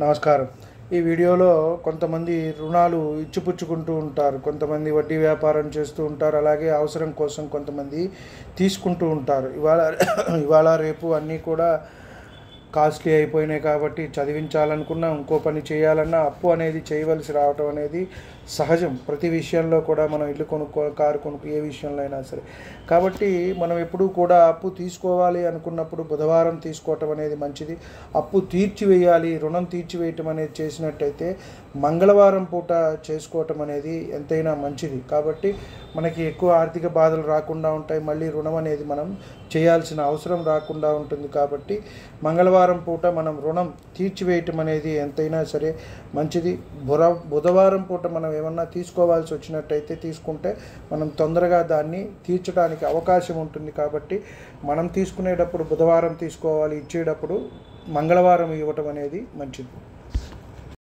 నమస్కారం. ఈ వీడియోలో కొంతమంది రుణాలు ఇచ్చిపుచ్చుకుంటూ ఉంటారు. కొంతమంది వడ్డీ వ్యాపారం చేస్తూ ఉంటారు. అలాగే అవసరం కోసం కొంతమంది తీసుకుంటూ ఉంటారు. ఇవాళ రేపు అన్నీ కూడా కాస్ట్లీ అయిపోయినాయి కాబట్టి చదివించాలనుకున్నా, ఇంకో పని చేయాలన్నా అప్పు అనేది చేయవలసి రావటం అనేది సహజం. ప్రతి విషయంలో కూడా మనం ఇల్లు కొనుక్కో, కారు కొనుక్కో, ఏ విషయంలో అయినా సరే. కాబట్టి మనం ఎప్పుడూ కూడా అప్పు తీసుకోవాలి అనుకున్నప్పుడు బుధవారం తీసుకోవటం అనేది మంచిది. అప్పు తీర్చివేయాలి, రుణం తీర్చివేయటం అనేది చేసినట్టయితే మంగళవారం పూట చేసుకోవటం అనేది ఎంతైనా మంచిది. కాబట్టి మనకి ఎక్కువ ఆర్థిక బాధలు రాకుండా ఉంటాయి. మళ్ళీ రుణం అనేది మనం చేయాల్సిన అవసరం రాకుండా ఉంటుంది. కాబట్టి మంగళవారం పూట మనం రుణం తీర్చివేయటం అనేది ఎంతైనా సరే మంచిది. బుధవారం పూట మనం ఏమన్నా తీసుకోవాల్సి వచ్చినట్టయితే తీసుకుంటే మనం తొందరగా దాన్ని తీర్చడానికి అవకాశం ఉంటుంది. కాబట్టి మనం తీసుకునేటప్పుడు బుధవారం తీసుకోవాలి, ఇచ్చేటప్పుడు మంగళవారం ఇవ్వటం అనేది మంచిది.